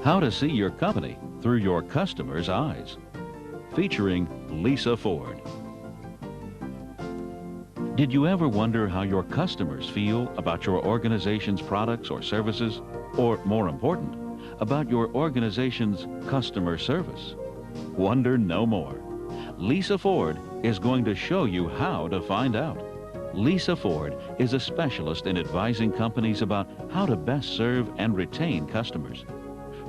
How to see your company through your customer's eyes. Featuring Lisa Ford. Did you ever wonder how your customers feel about your organization's products or services? Or, more important, about your organization's customer service? Wonder no more. Lisa Ford is going to show you how to find out. Lisa Ford is a specialist in advising companies about how to best serve and retain customers.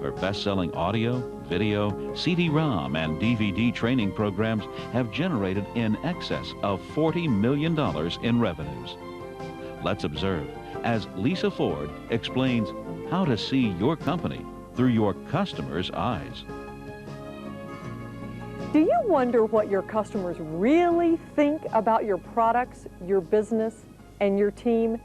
Her best-selling audio, video, CD-ROM, and DVD training programs have generated in excess of $40 million in revenues. Let's observe as Lisa Ford explains how to see your company through your customer's eyes. Do you wonder what your customers really think about your products, your business, and your team?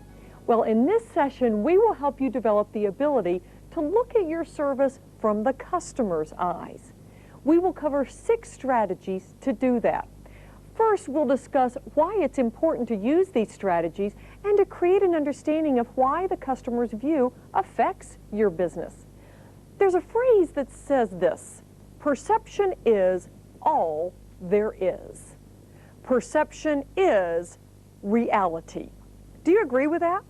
Well, in this session, we will help you develop the ability to look at your service from the customer's eyes. We will cover 6 strategies to do that. First, we'll discuss why it's important to use these strategies and to create an understanding of why the customer's view affects your business. There's a phrase that says this: perception is all there is. Perception is reality. Do you agree with that?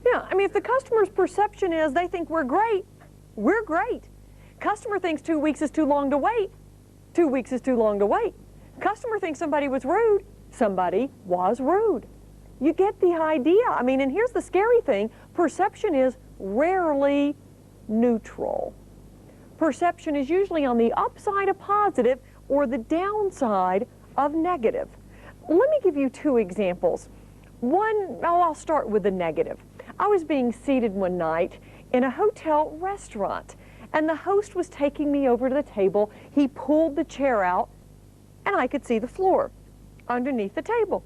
Yeah, I mean, if the customer's perception is they think we're great, we're great. Customer thinks 2 weeks is too long to wait, 2 weeks is too long to wait. Customer thinks somebody was rude, somebody was rude. You get the idea. I mean, and here's the scary thing: perception is rarely neutral. Perception is usually on the upside of positive or the downside of negative. Let me give you 2 examples. I'll start with the negative. I was being seated one night in a hotel restaurant, and the host was taking me over to the table. He pulled the chair out, and I could see the floor underneath the table.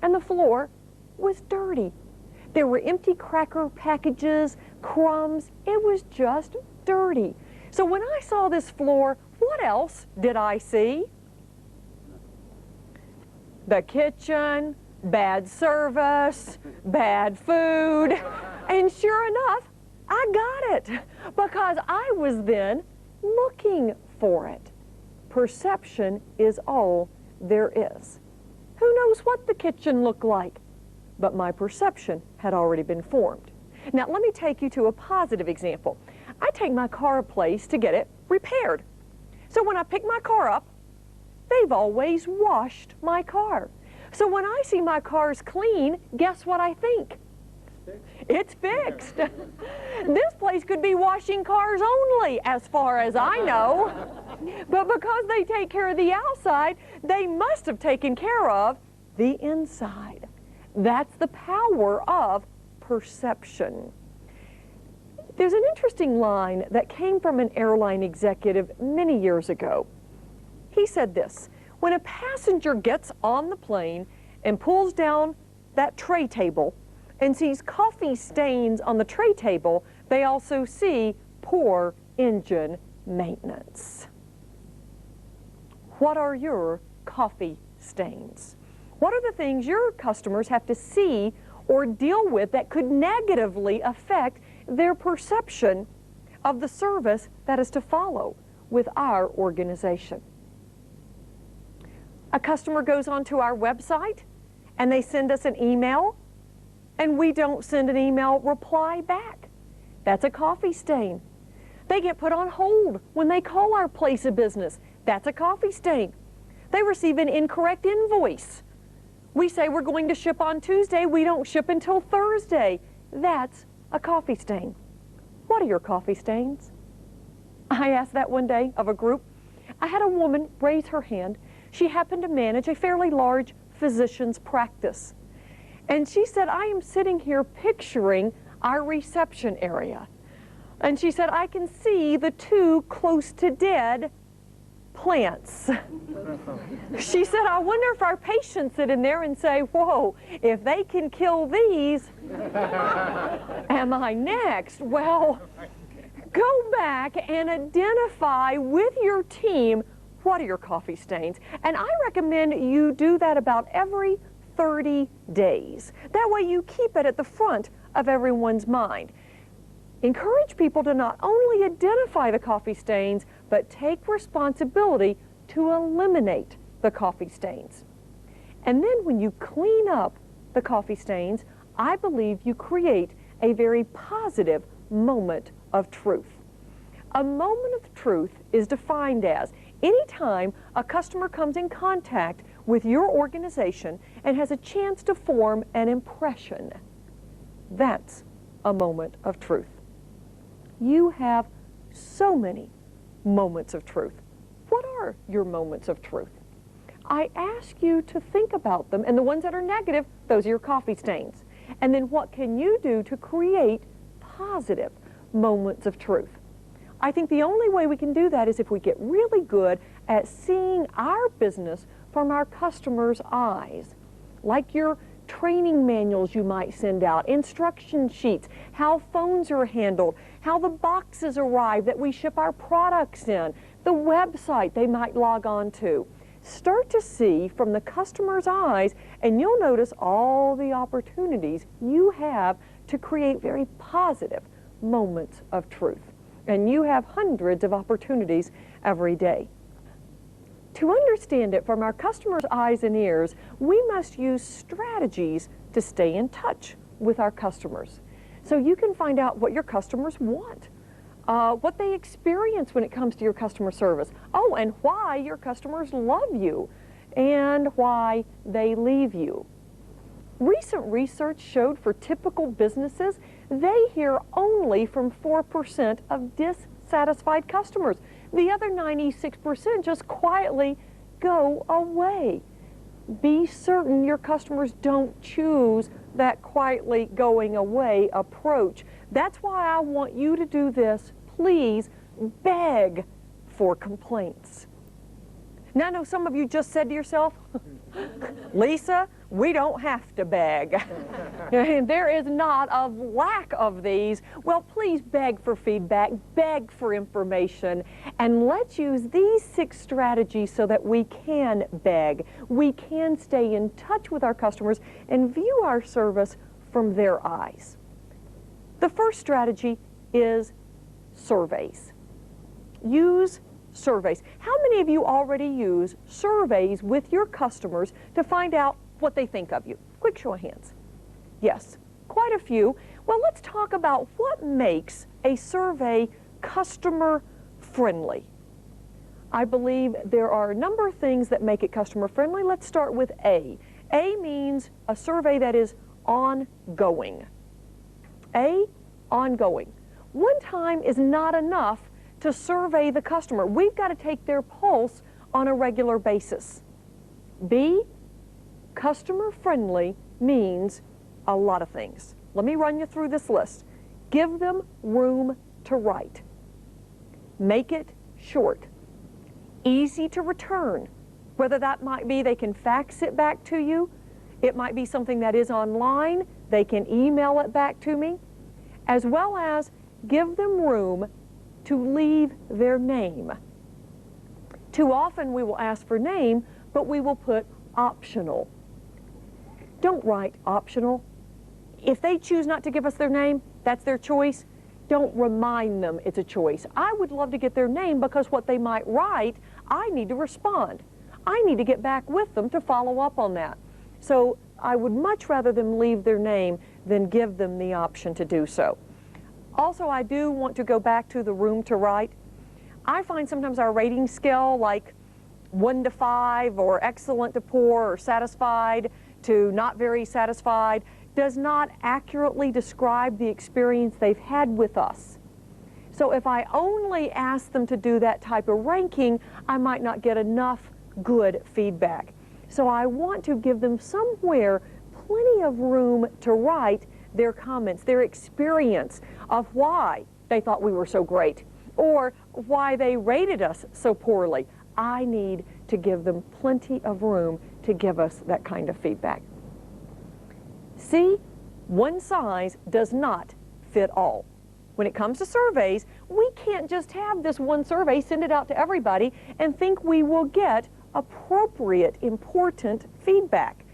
And the floor was dirty. There were empty cracker packages, crumbs. It was just dirty. So when I saw this floor, what else did I see? The kitchen, bad service, bad food, and sure enough, I got it because I was then looking for it. Perception is all there is. Who knows what the kitchen looked like? But my perception had already been formed. Now let me take you to a positive example. I take my car a place to get it repaired. So when I pick my car up, they've always washed my car. So when I see my car's clean, guess what I think? It's fixed. This place could be washing cars only, as far as I know. But because they take care of the outside, they must have taken care of the inside. That's the power of perception. There's an interesting line that came from an airline executive many years ago. He said this: when a passenger gets on the plane and pulls down that tray table and sees coffee stains on the tray table, they also see poor engine maintenance. What are your coffee stains? What are the things your customers have to see or deal with that could negatively affect their perception of the service that is to follow with our organization? A customer goes onto our website and they send us an email, and we don't send an email reply back. That's a coffee stain. They get put on hold when they call our place of business. That's a coffee stain. They receive an incorrect invoice. We say we're going to ship on Tuesday. We don't ship until Thursday. That's a coffee stain. What are your coffee stains? I asked that one day of a group. I had a woman raise her hand. She happened to manage a fairly large physician's practice. And she said, I am sitting here picturing our reception area. And she said, I can see the 2 close to dead plants. She said, I wonder if our patients sit in there and say, whoa, if they can kill these, am I next? Well, go back and identify with your team what are your coffee stains. And I recommend you do that about every 30 days. That way you keep it at the front of everyone's mind. Encourage people to not only identify the coffee stains, but take responsibility to eliminate the coffee stains. And then when you clean up the coffee stains, I believe you create a very positive moment of truth. A moment of truth is defined as any time a customer comes in contact with your organization and has a chance to form an impression. That's a moment of truth. You have so many moments of truth. What are your moments of truth? I ask you to think about them, and the ones that are negative, those are your coffee stains. And then what can you do to create positive moments of truth? I think the only way we can do that is if we get really good at seeing our business from our customers' eyes, like your training manuals you might send out, instruction sheets, how phones are handled, how the boxes arrive that we ship our products in, the website they might log on to. Start to see from the customer's eyes, and you'll notice all the opportunities you have to create very positive moments of truth. And you have hundreds of opportunities every day. To understand it from our customers' eyes and ears, we must use strategies to stay in touch with our customers. So you can find out what your customers want, what they experience when it comes to your customer service. Oh, and why your customers love you and why they leave you. Recent research showed for typical businesses, they hear only from 4% of dissatisfied customers. The other 96% just quietly go away. Be certain your customers don't choose that quietly going away approach. That's why I want you to do this. Please beg for complaints. Now, I know some of you just said to yourself, Lisa, we don't have to beg. There is not a lack of these. Well, please beg for feedback, beg for information, and let's use these 6 strategies so that we can beg. We can stay in touch with our customers and view our service from their eyes. The first strategy is surveys. Use surveys. How many of you already use surveys with your customers to find out what they think of you? Quick show of hands. Yes, quite a few. Well, let's talk about what makes a survey customer friendly. I believe there are a number of things that make it customer friendly. Let's start with A. A means a survey that is ongoing. A, ongoing. One time is not enough to survey the customer. We've got to take their pulse on a regular basis. B, customer friendly means a lot of things. Let me run you through this list. Give them room to write. Make it short. Easy to return. Whether that might be they can fax it back to you, it might be something that is online, they can email it back to me, as well as give them room to leave their name. Too often we will ask for name, but we will put optional. Don't write optional. If they choose not to give us their name, that's their choice. Don't remind them it's a choice. I would love to get their name because what they might write, I need to respond. I need to get back with them to follow up on that. So I would much rather them leave their name than give them the option to do so. Also, I do want to go back to the room to write. I find sometimes our rating scale, like 1 to 5, or excellent to poor, or satisfied to not very satisfied, does not accurately describe the experience they've had with us. So if I only ask them to do that type of ranking, I might not get enough good feedback. So I want to give them somewhere plenty of room to write their comments, their experience of why they thought we were so great, or why they rated us so poorly. I need to give them plenty of room to give us that kind of feedback. See, one size does not fit all. When it comes to surveys, we can't just have this one survey, send it out to everybody, and think we will get appropriate, important feedback.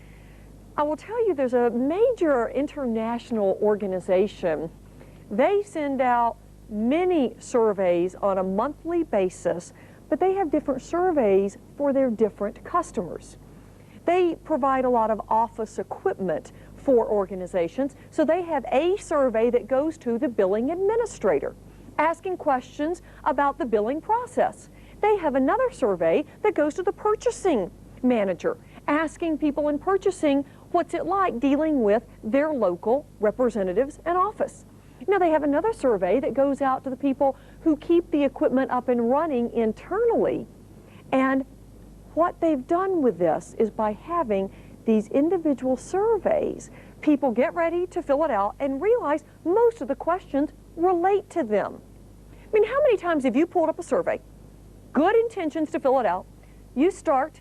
I will tell you there's a major international organization. They send out many surveys on a monthly basis, but they have different surveys for their different customers. They provide a lot of office equipment for organizations, so they have a survey that goes to the billing administrator, asking questions about the billing process. They have another survey that goes to the purchasing manager, asking people in purchasing what's it like dealing with their local representatives and office. Now they have another survey that goes out to the people who keep the equipment up and running internally, and what they've done with this is by having these individual surveys, people get ready to fill it out and realize most of the questions relate to them. I mean, how many times have you pulled up a survey, good intentions to fill it out, you start,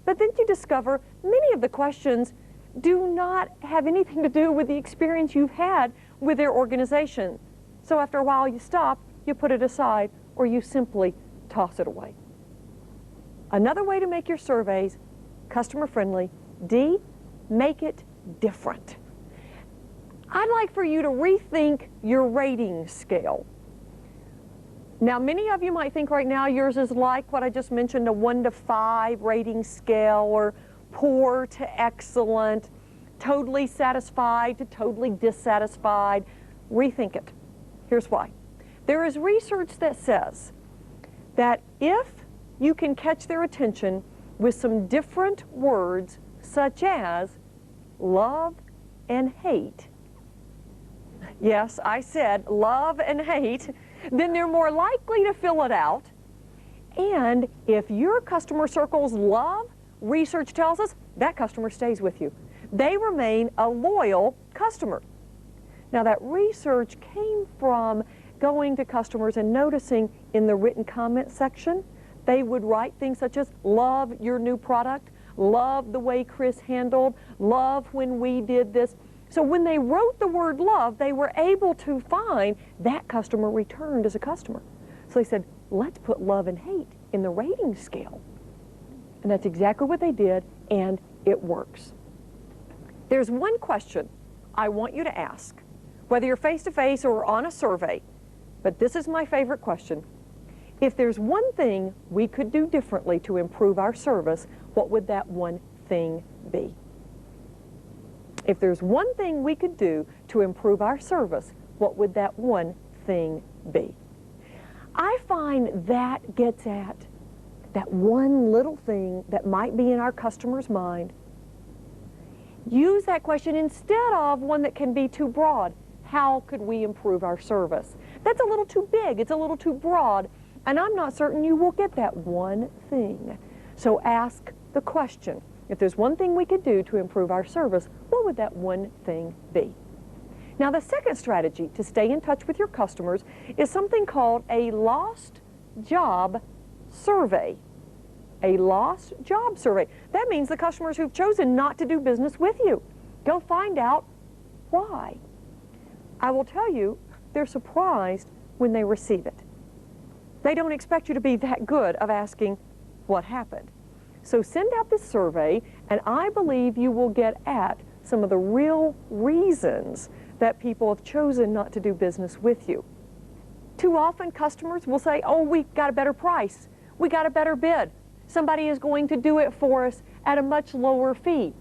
but then you discover many of the questions do not have anything to do with the experience you've had with their organization. So after a while you stop, you put it aside, or you simply toss it away. Another way to make your surveys customer friendly, D, make it different. I'd like for you to rethink your rating scale. Now, many of you might think right now yours is like what I just mentioned, a 1 to 5 rating scale, or poor to excellent, totally satisfied to totally dissatisfied. Rethink it. Here's why. There is research that says that if you can catch their attention with some different words, such as love and hate. Yes, I said love and hate. Then they're more likely to fill it out. And if your customer circles love, research tells us that customer stays with you. They remain a loyal customer. Now that research came from going to customers and noticing in the written comment section, they would write things such as, love your new product, love the way Chris handled, love when we did this. So when they wrote the word love, they were able to find that customer returned as a customer. So they said, let's put love and hate in the rating scale. And that's exactly what they did, and it works. There's one question I want you to ask, whether you're face-to-face or on a survey, but this is my favorite question. If there's one thing we could do differently to improve our service, what would that one thing be? If there's one thing we could do to improve our service, what would that one thing be? I find that gets at that one little thing that might be in our customer's mind. Use that question instead of one that can be too broad. How could we improve our service? That's a little too big, it's a little too broad, and I'm not certain you will get that one thing. So ask the question, if there's one thing we could do to improve our service, what would that one thing be? Now the second strategy to stay in touch with your customers is something called a lost job survey. A lost job survey. That means the customers who've chosen not to do business with you. Go find out why. I will tell you, they're surprised when they receive it. They don't expect you to be that good of asking what happened. So send out this survey, and I believe you will get at some of the real reasons that people have chosen not to do business with you. Too often customers will say, oh, we got a better price, we got a better bid, somebody is going to do it for us at a much lower fee.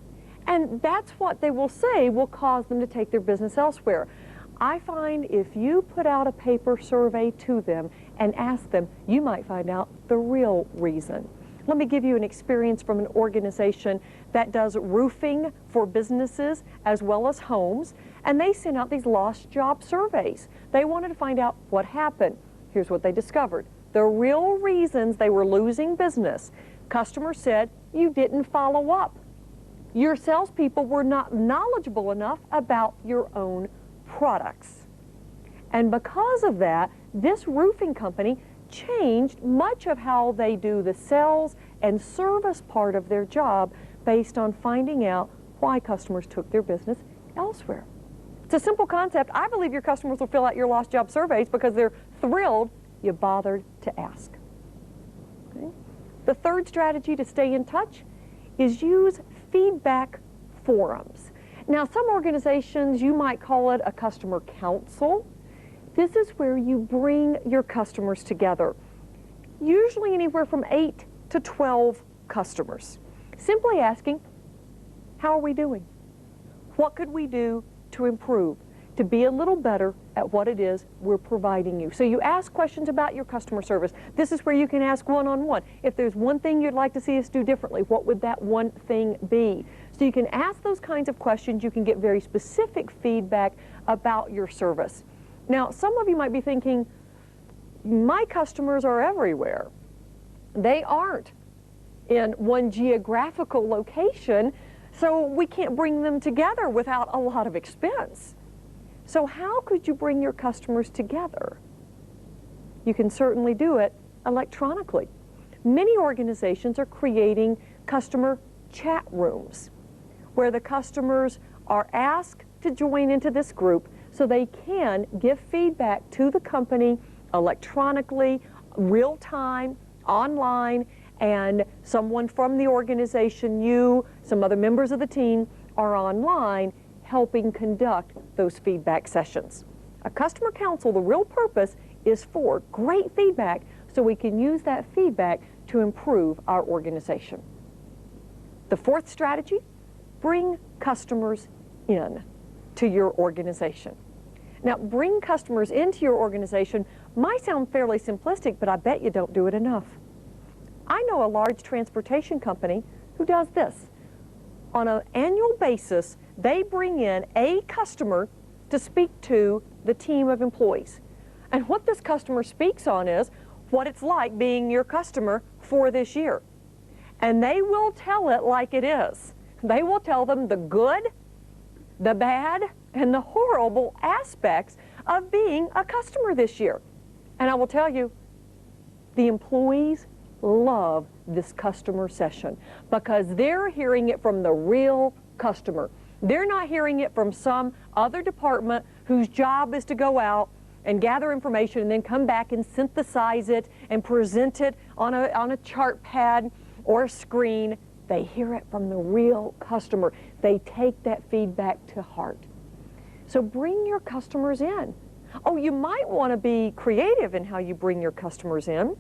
And that's what they will say will cause them to take their business elsewhere. I find if you put out a paper survey to them and ask them, you might find out the real reason. Let me give you an experience from an organization that does roofing for businesses as well as homes, and they sent out these lost job surveys. They wanted to find out what happened. Here's what they discovered. The real reasons they were losing business. Customers said, you didn't follow up. Your salespeople were not knowledgeable enough about your own products. And because of that, this roofing company changed much of how they do the sales and service part of their job based on finding out why customers took their business elsewhere. It's a simple concept. I believe your customers will fill out your lost job surveys because they're thrilled you bothered to ask. Okay? The third strategy to stay in touch is use feedback forums. Now, some organizations, you might call it a customer council. This is where you bring your customers together, usually anywhere from 8 to 12 customers, simply asking, how are we doing? What could we do to improve, to be a little better at what it is we're providing you? So you ask questions about your customer service. This is where you can ask one-on-one. If there's one thing you'd like to see us do differently, what would that one thing be? So you can ask those kinds of questions. You can get very specific feedback about your service. Now, some of you might be thinking, my customers are everywhere. They aren't in one geographical location, so we can't bring them together without a lot of expense. So how could you bring your customers together? You can certainly do it electronically. Many organizations are creating customer chat rooms where the customers are asked to join into this group so they can give feedback to the company electronically, real time, online, and someone from the organization, you, some other members of the team, are online helping conduct those feedback sessions. A customer council, the real purpose is for great feedback so we can use that feedback to improve our organization. The fourth strategy, bring customers in to your organization. Now, bring customers into your organization might sound fairly simplistic, but I bet you don't do it enough. I know a large transportation company who does this. On an annual basis, they bring in a customer to speak to the team of employees. And what this customer speaks on is what it's like being your customer for this year. And they will tell it like it is. They will tell them the good, the bad, and the horrible aspects of being a customer this year. And I will tell you, the employees love this customer session because they're hearing it from the real customer. They're not hearing it from some other department whose job is to go out and gather information and then come back and synthesize it and present it on a chart pad or a screen. They hear it from the real customer. They take that feedback to heart. So bring your customers in. Oh, you might want to be creative in how you bring your customers in.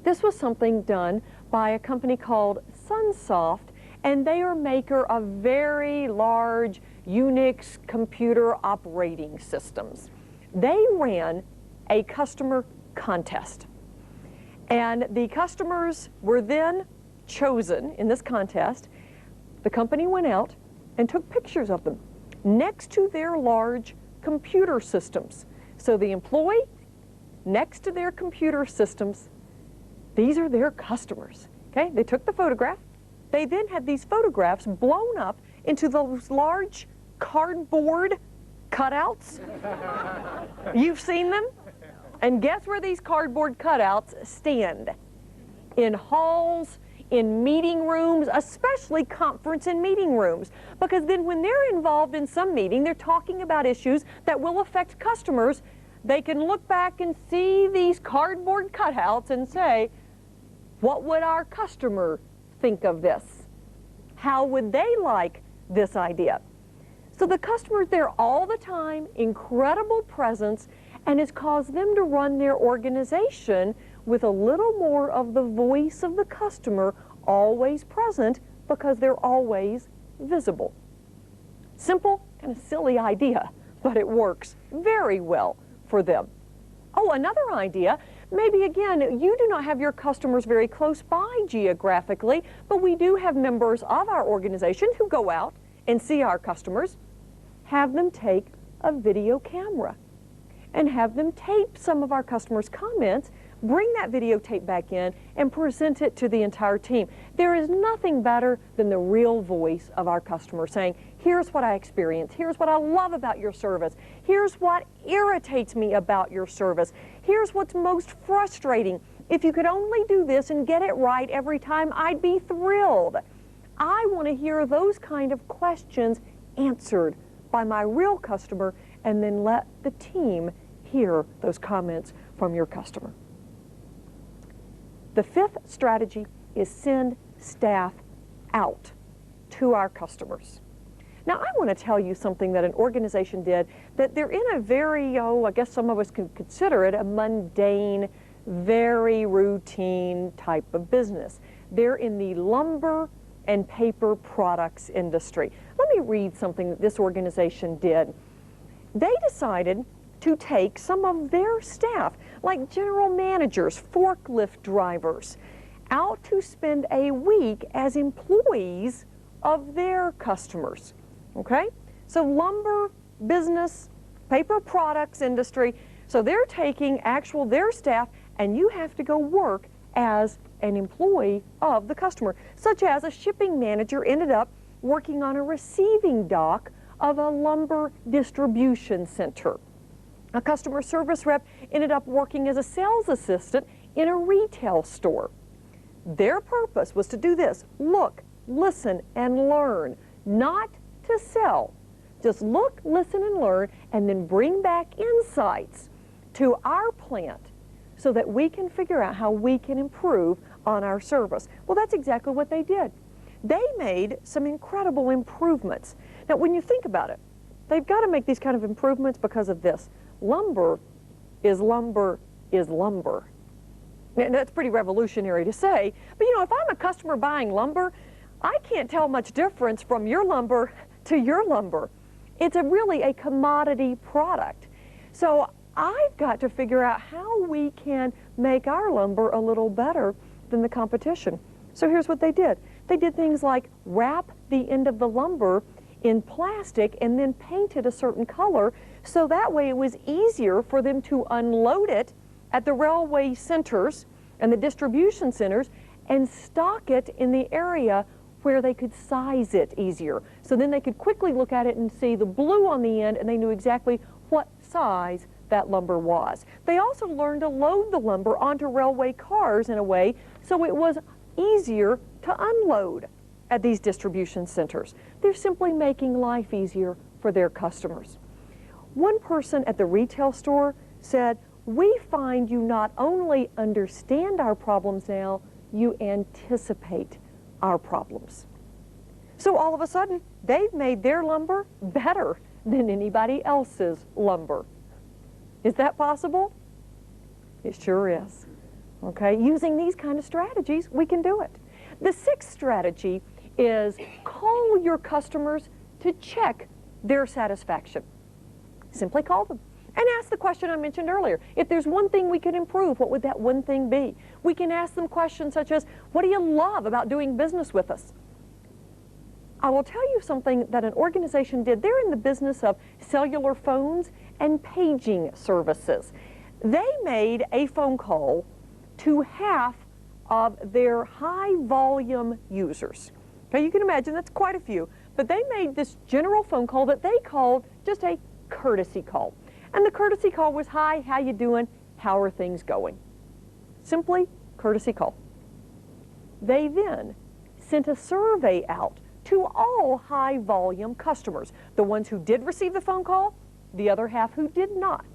This was something done by a company called Sunsoft, and they are a maker of very large Unix computer operating systems. They ran a customer contest, and the customers were then chosen in this contest. The company went out and took pictures of them next to their large computer systems. So the employee next to their computer systems, these are their customers. Okay, they took the photograph. They then had these photographs blown up into those large cardboard cutouts. You've seen them? And guess where these cardboard cutouts stand? In halls, in meeting rooms, especially conference and meeting rooms. Because then when they're involved in some meeting, they're talking about issues that will affect customers, they can look back and see these cardboard cutouts and say, what would our customer think of this? How would they like this idea? So the customer's there all the time, incredible presence, and it's caused them to run their organization with a little more of the voice of the customer always present because they're always visible. Simple and a silly idea, but it works very well for them. Oh, another idea, maybe again, you do not have your customers very close by geographically, but we do have members of our organization who go out and see our customers. Have them take a video camera and have them tape some of our customers' comments, bring that videotape back in, and present it to the entire team. There is nothing better than the real voice of our customer saying, here's what I experience, here's what I love about your service, here's what irritates me about your service, here's what's most frustrating. If you could only do this and get it right every time, I'd be thrilled. I want to hear those kind of questions answered by my real customer, and then let the team hear those comments from your customer. The fifth strategy is send staff out to our customers. Now, I want to tell you something that an organization did that they're in a very, I guess some of us can consider it a mundane, very routine type of business. They're in the lumber and paper products industry. Let me read something that this organization did. They decided to take some of their staff, like general managers, forklift drivers, out to spend a week as employees of their customers. Okay? So lumber, business, paper products industry. So they're taking their staff, and you have to go work as an employee of the customer, such as a shipping manager ended up working on a receiving dock of a lumber distribution center. A customer service rep ended up working as a sales assistant in a retail store. Their purpose was to do this: look, listen, and learn, not to sell. Just look, listen, and learn, and then bring back insights to our plant so that we can figure out how we can improve on our service. Well, that's exactly what they did. They made some incredible improvements. Now, when you think about it, they've got to make these kind of improvements because of this. Lumber is lumber is lumber. And that's pretty revolutionary to say, but you know, if I'm a customer buying lumber, I can't tell much difference from your lumber to your lumber. It's really a commodity product. So I've got to figure out how we can make our lumber a little better than the competition. So here's what they did. They did things like wrap the end of the lumber in plastic and then paint it a certain color, so that way it was easier for them to unload it at the railway centers and the distribution centers and stock it in the area where they could size it easier. So then they could quickly look at it and see the blue on the end, and they knew exactly what size that lumber was. They also learned to load the lumber onto railway cars in a way so it was easier to unload at these distribution centers. They're simply making life easier for their customers. One person at the retail store said, "We find you not only understand our problems now, you anticipate our problems." So all of a sudden, they've made their lumber better than anybody else's lumber. Is that possible? It sure is. Okay, using these kind of strategies, we can do it. The sixth strategy is call your customers to check their satisfaction. Simply call them and ask the question I mentioned earlier. If there's one thing we could improve, what would that one thing be? We can ask them questions such as, what do you love about doing business with us? I will tell you something that an organization did. They're in the business of cellular phones and paging services. They made a phone call to half of their high volume users. Okay, you can imagine that's quite a few, but they made this general phone call that they called just a courtesy call. And the courtesy call was, "Hi, how you doing? How are things going?" Simply courtesy call. They then sent a survey out to all high volume customers, the ones who did receive the phone call, the other half who did not.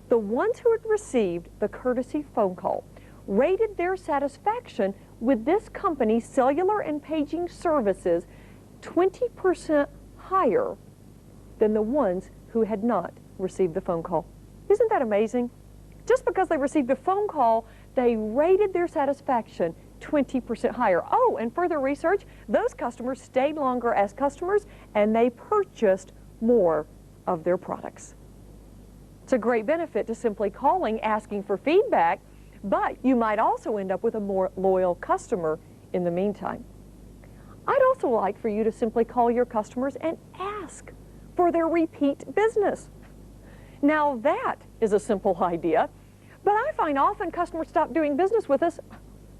The ones who had received the courtesy phone call rated their satisfaction with this company's cellular and paging services 20% higher than the ones who had not received the phone call. Isn't that amazing? Just because they received the phone call, they rated their satisfaction 20% higher. Oh, and further research, those customers stayed longer as customers and they purchased more of their products. It's a great benefit to simply calling, asking for feedback, but you might also end up with a more loyal customer in the meantime. I'd also like for you to simply call your customers and ask for their repeat business. Now that is a simple idea, but I find often customers stop doing business with us.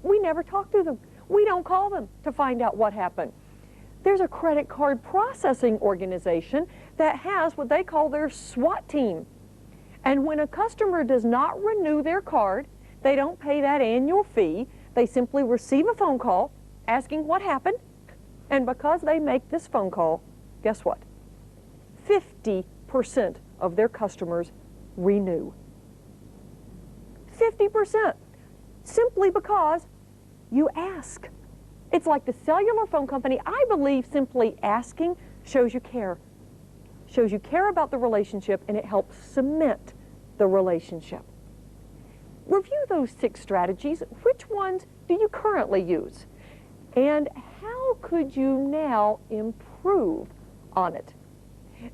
We never talk to them. We don't call them to find out what happened. There's a credit card processing organization that has what they call their SWAT team. And when a customer does not renew their card, they don't pay that annual fee. They simply receive a phone call asking what happened. And because they make this phone call, guess what? 50% of their customers renew. 50%. Simply because you ask. It's like the cellular phone company. I believe simply asking shows you care. Shows you care about the relationship, and it helps cement the relationship. Review those 6 strategies. Which ones do you currently use? And how could you now improve on it?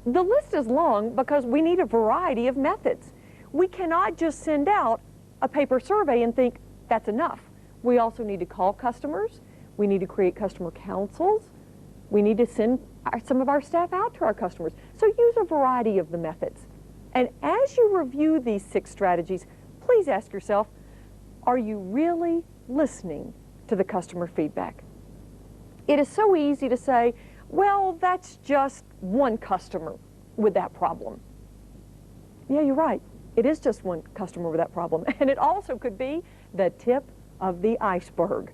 The list is long because we need a variety of methods. We cannot just send out a paper survey and think that's enough. We also need to call customers. We need to create customer councils. We need to send some of our staff out to our customers. So use a variety of the methods. And as you review these 6 strategies, please ask yourself, are you really listening to the customer feedback? It is so easy to say, well, that's just one customer with that problem. Yeah, you're right. It is just one customer with that problem. And it also could be the tip of the iceberg.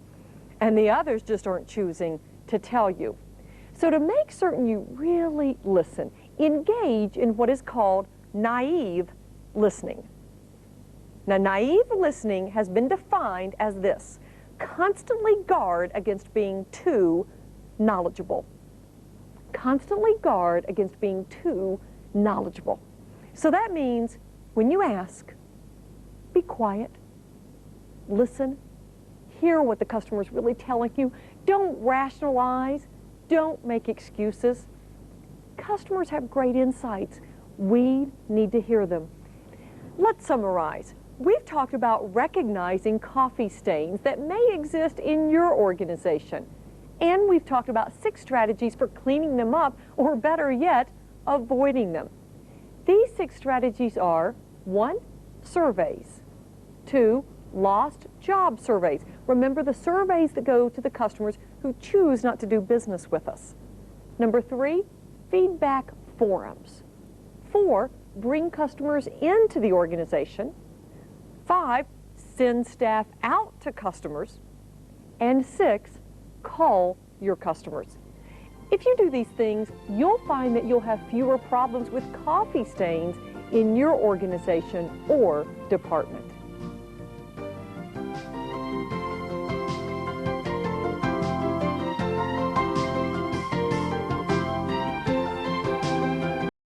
And the others just aren't choosing to tell you. So to make certain you really listen, engage in what is called naive listening. Now, naive listening has been defined as this: constantly guard against being too knowledgeable. Constantly guard against being too knowledgeable. So that means when you ask, be quiet, listen, hear what the customer is really telling you. Don't rationalize, don't make excuses. Customers have great insights. We need to hear them. Let's summarize. We've talked about recognizing coffee stains that may exist in your organization. And we've talked about 6 strategies for cleaning them up, or better yet, avoiding them. These 6 strategies are: 1, surveys; 2, lost job surveys. Remember the surveys that go to the customers who choose not to do business with us. Number 3, feedback forums. 4, bring customers into the organization. 5, send staff out to customers. And 6, call your customers. If you do these things, you'll find that you'll have fewer problems with coffee stains in your organization or department.